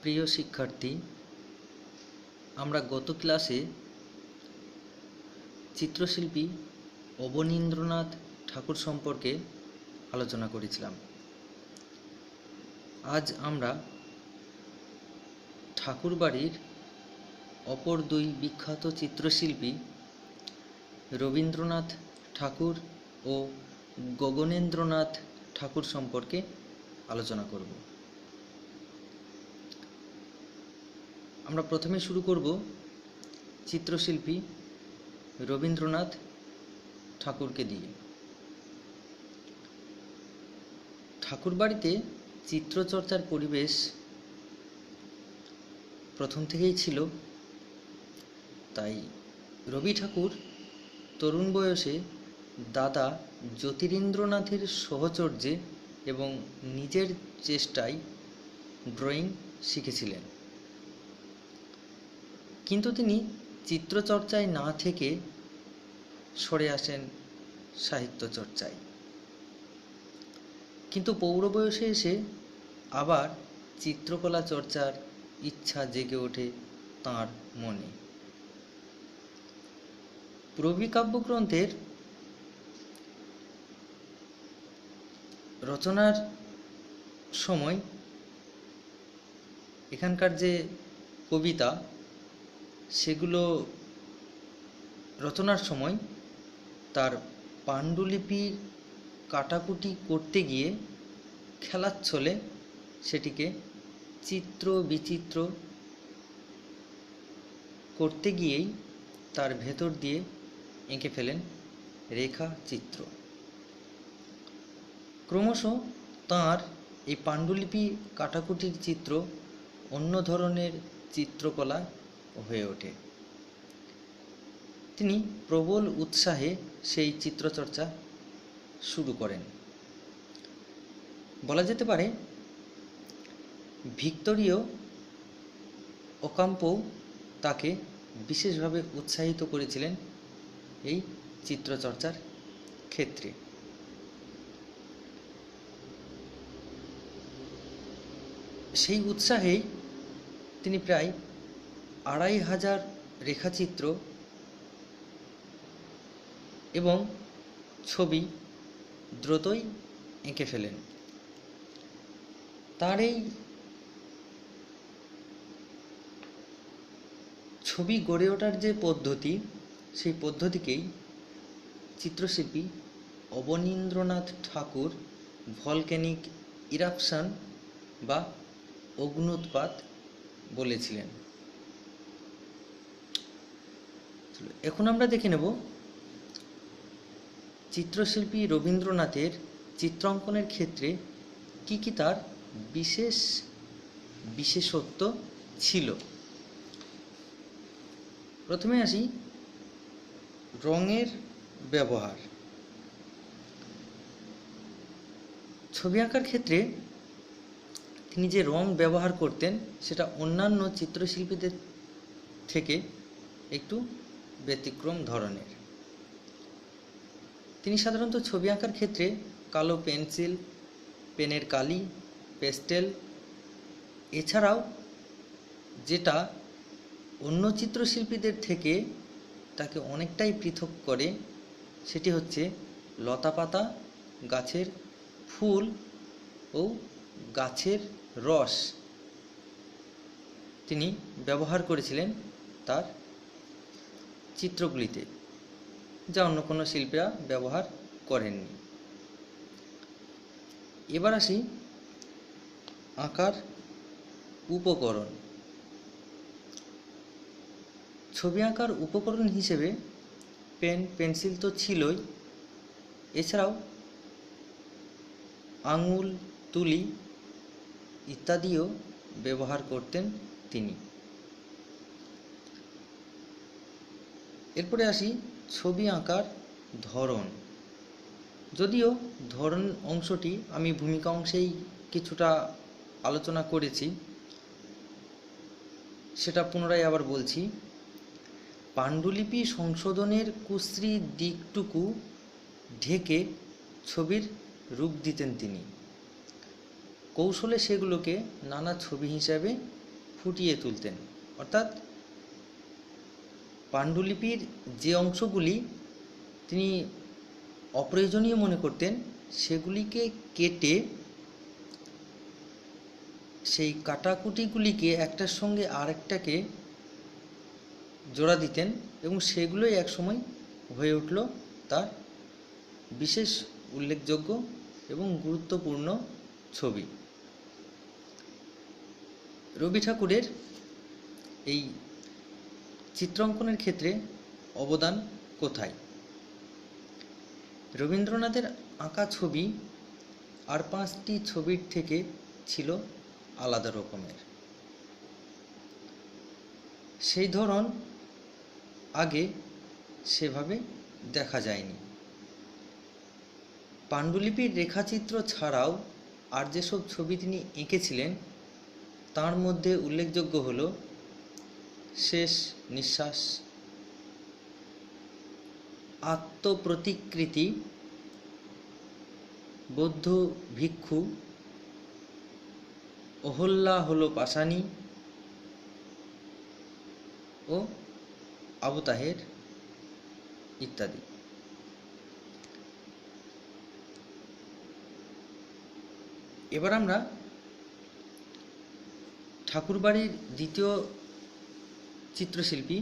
প্রিয় শিক্ষার্থী, আমরা গত ক্লাসে চিত্রশিল্পী অবনীন্দ্রনাথ ঠাকুর সম্পর্কে আলোচনা করেছিলাম। আজ আমরা ঠাকুরবাড়ির অপর দুই বিখ্যাত চিত্রশিল্পী রবীন্দ্রনাথ ঠাকুর ও গগনেন্দ্রনাথ ঠাকুর সম্পর্কে আলোচনা করব। আমরা প্রথমে শুরু করব চিত্রশিল্পী রবীন্দ্রনাথ ঠাকুরকে দিয়ে। ঠাকুরবাড়িতে চিত্রচর্চার পরিবেশ প্রথম থেকেই ছিল, তাই রবি ঠাকুর তরুণ বয়সে দাদা জ্যোতিরিন্দ্রনাথের সাহচর্যে এবং নিজের চেষ্টায় ড্রয়িং শিখেছিলেন। কিন্তু তিনি চিত্রচর্চায় না থেকে সরে আসেন সাহিত্য চর্চায়। কিন্তু পৌর বয়সে এসে আবার চিত্রকলা চর্চার ইচ্ছা জেগে ওঠে তাঁর মনে। রবি কাব্যগ্রন্থের রচনার সময় এখানকার যে কবিতা, সেগুলো রচনার সময় তার পাণ্ডুলিপি কাটাকুটি করতে গিয়ে খেলার ছলে সেটিকে চিত্র বিচিত্র করতে গিয়েই তার ভেতর দিয়ে এঁকে ফেলেন রেখা চিত্র। ক্রমশ তাঁর এই পাণ্ডুলিপি কাটাকুটির চিত্র অন্য ধরনের চিত্রকলা হয়ে ওঠে। তিনি প্রবল উৎসাহে সেই চিত্রচর্চা শুরু করেন। বলা যেতে পারে ভিক্টোরিয় ওকাম্পো তাকে বিশেষভাবে উৎসাহিত করেছিলেন এই চিত্রচর্চার ক্ষেত্রে। সেই উৎসাহেই তিনি প্রায় 2500 রেখাচিত্র এবং ছবি দ্রুতই এঁকে ফেলেন। তার এই ছবি গড়ে ওঠার যে পদ্ধতি, সেই পদ্ধতিকেই চিত্রশিল্পী অবনীন্দ্রনাথ ঠাকুর ভলক্যানিক ইরাপশন বা অগ্ন্যুৎপাত বলেছিলেন। এখন আমরা দেখে নেব চিত্রশিল্পী রবীন্দ্রনাথের চিত্রাঙ্কনের ক্ষেত্রে কি কি তার বিশেষত্ব ছিল। প্রথমে আসি রঙের ব্যবহার। ছবি আঁকার ক্ষেত্রে তিনি যে রং ব্যবহার করতেন সেটা অন্যান্য চিত্রশিল্পীদের থেকে একটু ব্যতিক্রম ধরনের। তিনি সাধারণত ছবি আঁকার ক্ষেত্রে কালো পেন্সিল, পেনের কালি, পেস্টেল, এছাড়াও যেটা অন্য চিত্রশিল্পীদের থেকে তাকে অনেকটাই পৃথক করে সেটি হচ্ছে লতাপাতা, গাছের ফুল ও গাছের রস তিনি ব্যবহার করেছিলেন তার চিত্রগুলিতে, যা অন্য কোনো শিল্পীরা ব্যবহার করেননি। এবার আসি আঁকার উপকরণ। ছবি আঁকার উপকরণ হিসেবে পেন, পেন্সিল তো ছিলই, এছাড়াও আঙুল, তুলি ইত্যাদিও ব্যবহার করতেন তিনি। এরপরে আসি ছবি আঁকার ধরন। যদিও ধরন অংশটি আমি ভূমিকা অংশেই কিছুটা আলোচনা করেছি, সেটা পুনরায় আবার বলছি। পাণ্ডুলিপি সংশোধনের কুশ্রী দিকটুকু ঢেকে ছবির রূপ দিতেন তিনি। কৌশলে সেগুলোকে নানা ছবি হিসাবে ফুটিয়ে তুলতেন। অর্থাৎ পাণ্ডুলিপির যে অংশগুলি তিনি অপ্রয়োজনীয় মনে করতেন সেগুলিকে কেটে সেই কাটাকুটিগুলিকে একটার সঙ্গে আরেকটাকে জোড়া দিতেন এবং সেগুলোই একসময় হয়ে উঠল তার বিশেষ উল্লেখযোগ্য এবং গুরুত্বপূর্ণ ছবি। রবি ঠাকুরের এই চিত্রাঙ্কনের ক্ষেত্রে অবদান কোথায়? রবীন্দ্রনাথের আঁকা ছবি আর 5টি ছবির থেকে ছিল আলাদা রকমের। সেই ধরন আগে সেভাবে দেখা যায়নি। পাণ্ডুলিপির রেখাচিত্র ছাড়াও আর যেসব ছবি তিনি এঁকেছিলেন তার মধ্যে উল্লেখযোগ্য হল শেষ নিঃশ্বাস, আত্মপ্রতিকৃতি, বৌদ্ধ ভিক্ষু, অহল্যা হল পাষাণী ও আবু তাহের ইত্যাদি। এবার আমরা ঠাকুরবাড়ির দ্বিতীয় চিত্রশিল্পী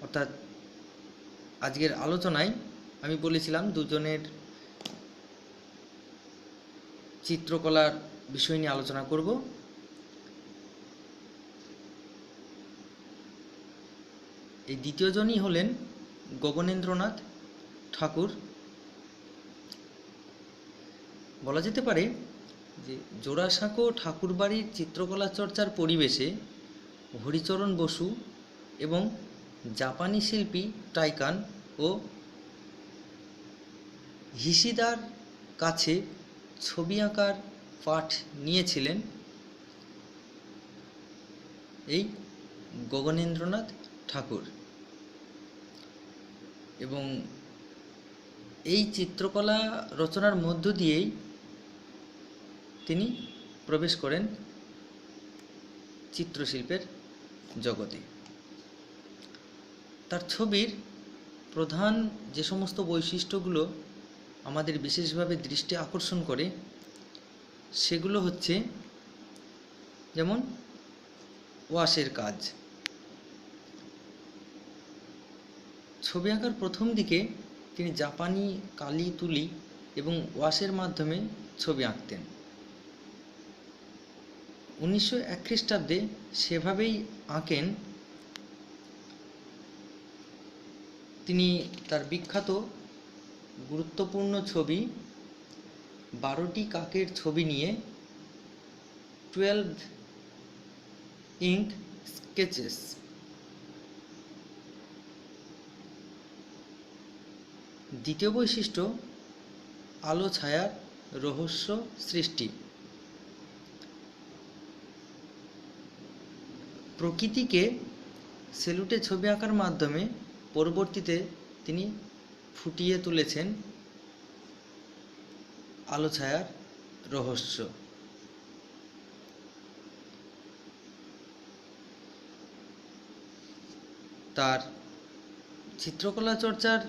অর্থাৎ আজকের আলোচনায় আমি বলেছিলাম দুজনের চিত্রকলার বিষয় নিয়ে আলোচনা করব। এই দ্বিতীয়জনই হলেন গগনেন্দ্রনাথ ঠাকুর। বলা যেতে পারে যে জোড়াসাঁকো ঠাকুরবাড়ির চিত্রকলা চর্চার পরিবেশে হরিচরণ বসু এবং জাপানি শিল্পী টাইকান ও হিশিদার কাছে ছবি আঁকার পাঠ নিয়েছিলেন এই গগনেন্দ্রনাথ ঠাকুর এবং এই চিত্রকলা রচনার মধ্য দিয়েই তিনি প্রবেশ করেন চিত্রশিল্পের জগতে। তার ছবির প্রধান যে সমস্ত বৈশিষ্ট্যগুলো আমাদের বিশেষভাবে দৃষ্টি আকর্ষণ করে সেগুলো হচ্ছে যেমন ওয়াশের কাজ। ছবি আঁকার প্রথম দিকে তিনি জাপানি কালি তুলি এবং ওয়াশের মাধ্যমে ছবি আঁকতেন। 1901 খ্রিস্টাব্দে সেভাবেই আঁকেন তিনি তার বিখ্যাত গুরুত্বপূর্ণ ছবি 12টি কাকের ছবি নিয়ে 12 ইঙ্ক স্কেচেস। দ্বিতীয় বৈশিষ্ট্য আলো ছায়ার রহস্য সৃষ্টি। প্রকৃতিকে সেলুটে ছবি আঁকার মাধ্যমে পরবর্তীতে তিনি ফুটিয়ে তুলেছেন আলো ছায়ার রহস্য। তার চিত্রকলা চর্চার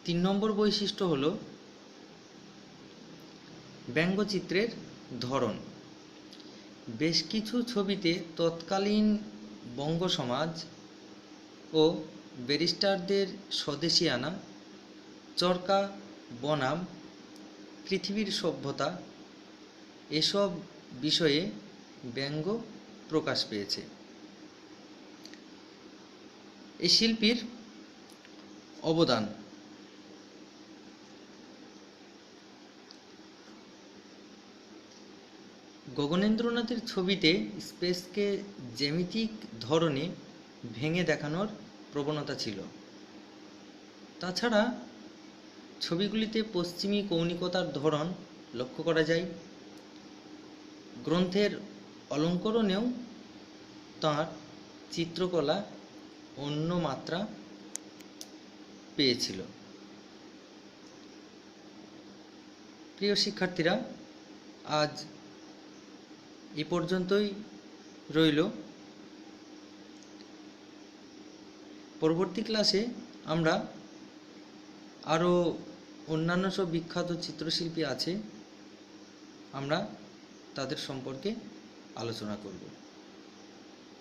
3 নম্বর বৈশিষ্ট্য হল ব্যঙ্গচিত্রের ধরন। বেশ কিছু ছবিতে তৎকালীন বঙ্গ সমাজ ও ব্যারিস্টারদের স্বদেশিয়ানা, চরকা বনাম পৃথিবীর সভ্যতা এসব বিষয়ে ব্যঙ্গ প্রকাশ পেয়েছে। এই শিল্পীর অবদান গগনেন্দ্রনাথের ছবিতে স্পেসকে জ্যামিতিক ধরনে ভেঙে দেখানোর প্রবণতা ছিল। তাছাড়া ছবিগুলিতে পশ্চিমী কৌণিকতার ধরন লক্ষ্য করা যায়। গ্রন্থের অলঙ্করণেও তাঁর চিত্রকলা অন্য মাত্রা পেয়েছিল। প্রিয় শিক্ষার্থীরা, আজ এ পর্যন্তই রইল। পরবর্তী ক্লাসে আমরা আরও অন্যান্য সব বিখ্যাত চিত্রশিল্পী আছে, আমরা তাদের সম্পর্কে আলোচনা করব।